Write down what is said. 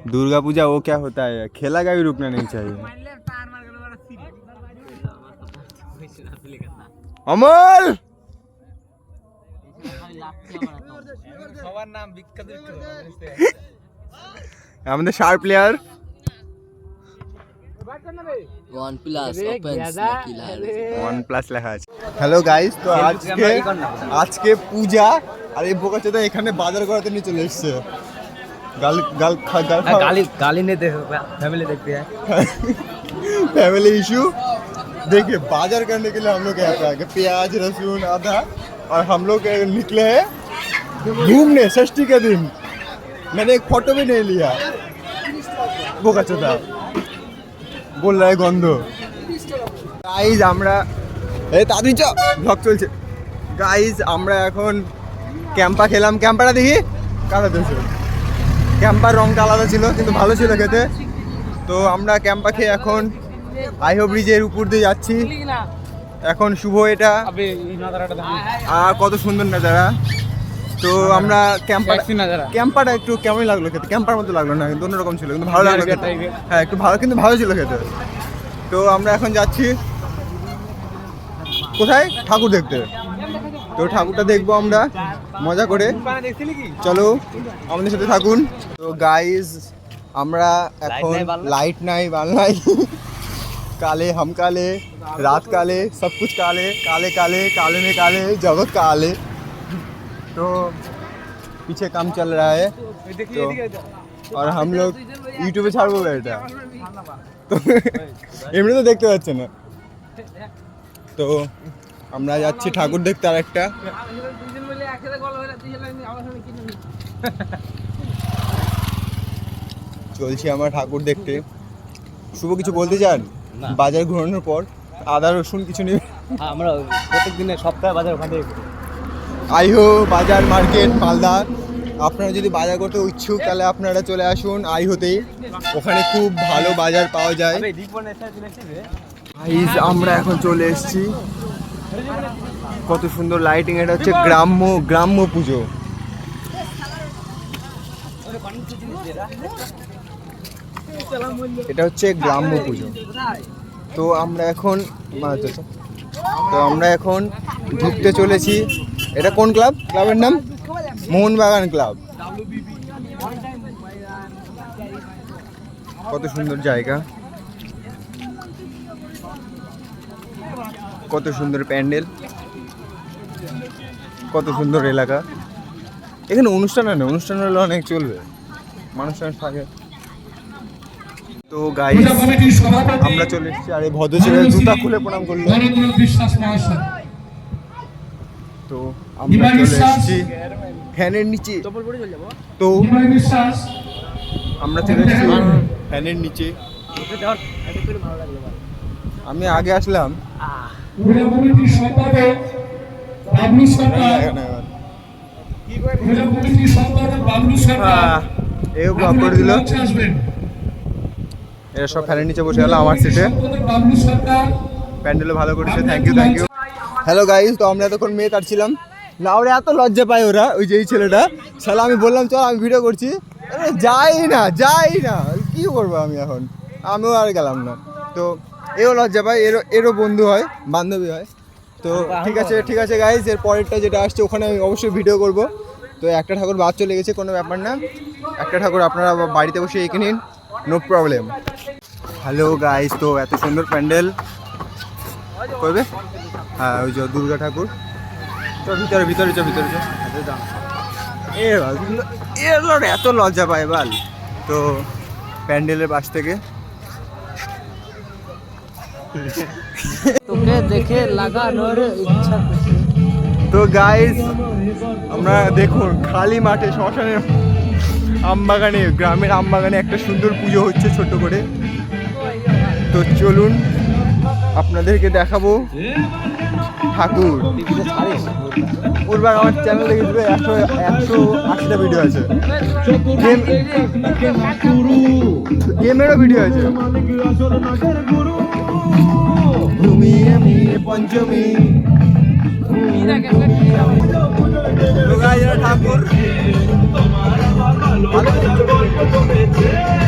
दुर्गा पूजा वो क्या होता है, खेला का भी रुकना नहीं चाहिए। अमल আমাদের শার প্লেয়ার OnePlus লেখা আছে। হ্যালো গাইস, তো আজকে পূজা আর এই বোকাচোদা এখানে বাজার করাতে নিয়ে চলে এসেছে। गाली नहीं दे फैमिली देखते हैं फैमिली इशू देखिए। बाजार करने के लिए हम लोग यहाँ पे आ गए, प्याज लहसुन आधा, और हम लोग निकले हैं घूमने षष्ठी के दिन। मैंने एक फोटो भी नहीं लिया, বোকাচোদা बोल रहा है गंध। गाइज আমরা এই তাড়াতাড়ি চ, ব্লগ চলছে। গাইজ আমরা এখন ক্যাম্পা খেলাম। ক্যাম্পাটা দেখি কাটা দিয়েছে, ক্যাম্পার রংটা আলাদা ছিল কিন্তু ভালো ছিল খেতে। তো আমরা ক্যাম্পা খেয়ে এখন আইহো ব্রিজের উপর দিয়ে যাচ্ছি। এখন শুভ এটা, আর কত সুন্দর নাজারা। তো আমরা ক্যাম্পাটা একটু কেমন লাগলো খেতে, ক্যাম্পার মতো লাগলো না কিন্তু অন্যরকম ছিল, কিন্তু ভালো লাগলো খেতে। হ্যাঁ একটু ভালো, কিন্তু ভালো ছিল খেতে। তো আমরা এখন যাচ্ছি কোথায়, ঠাকুর দেখতে। তো ঠাকুরটা দেখবো আমরা মজা করে, চলো আমাদের সাথে থাকুন। তো গাইজ আমরা এখন লাইট নাই বাল নাই, काले हम काले रात काले सब कुछ काले काले काले काले में काले जगत काले। तो पीछे काम चल रहा है तो, और हम लोग यूट्यूब पे ছাড়বো এটা তো এমনি তো দেখতে পাচ্ছেন না। তো আমরা যাচ্ছি ঠাকুর দেখতে আরেকটা। চলছি আমরা ঠাকুর দেখতে। শুভ কিছু বলতে চান? বাজার ঘোরানোর পর আদা রসুন কিছু নেই, আমরা প্রত্যেক দিনে সপ্তাহে বাজার ওখানে আইহো বাজার মার্কেট মালদা। আপনারা যদি বাজার করতে ইচ্ছুক তাহলে আপনারা চলে আসুন আইহোতেই, ওখানে খুব ভালো বাজার পাওয়া যায়। গাইস আমরা এখন চলে এসেছি, কত সুন্দর লাইটিং। এটা হচ্ছে গ্রাম্য পুজো। এটা হচ্ছে গ্রাম্য পুজো। তো আমরা এখন ঢুকতে চলেছি। এটা কোন ক্লাব? ক্লাবের নাম মোহনবাগান ক্লাব। কত সুন্দর জায়গা, কত সুন্দর প্যান্ডেল, কত সুন্দর এলাকা। এখানে অনুষ্ঠান হয় না, অনুষ্ঠান হলে অনেক চলবে, মানুষ থাকে। তো গাইস আমরা চলে এসেছি, আর এই ভদ্র ছেলে জুতা খুলে প্রণাম করলো। তো আমরা চলে এসেছি ফ্যানের নিচে। তো আমরা চলে এসেছি ফ্যানের নিচে। আমি আগে আসলাম, এই ব্লগ করে দিল। এরা সব ফ্যানের নিচে বসে গেল আমার সিটে। প্যান্ডেলও ভালো করেছে, thank you thank you. Hello guys, তো আমরা এতক্ষণ মেয়ে কাটছিলাম না, ওরা এত লজ্জা পায় ওরা, ওই যে এই ছেলেটা শালা। আমি বললাম চল আমি ভিডিও করছি, যাই না কি করবো আমি এখন, আমিও আর গেলাম না। তো এও লজ্জা পায়, এরও বন্ধু হয়, বান্ধবী হয়। তো ঠিক আছে গাইস, এর পরেরটা যেটা আসছে ওখানে আমি অবশ্যই ভিডিও করব। তো একটা ঠাকুর বাদ চলে গেছে, কোনো ব্যাপার না, একটা ঠাকুর আপনারা বাড়িতে বসে এঁকে নিন, নো প্রবলেম। হ্যালো গাইস, তো এত সুন্দর প্যান্ডেল করবে। হ্যাঁ ওই যে দুর্গা ঠাকুর। তো ভিতরে এত লজ্জা পায় বাল। তো প্যান্ডেলের পাশ থেকে তোকে দেখে লাগানোর ইচ্ছা। তো গাইস আমরা দেখুন খালি মাঠে শ্মশানের আমবাগানে, গ্রামের আমবাগানে একটা সুন্দর পুজো হচ্ছে ছোট করে। তো চলুন আপনাদেরকে দেখাবো ঠাকুর। পূর্বার আমার চ্যানেল দেখেছিল 180টা ভিডিও আছে, গেমেরও ভিডিও আছে। তুমি আমি পঞ্চমী ঠাকুর জমেছে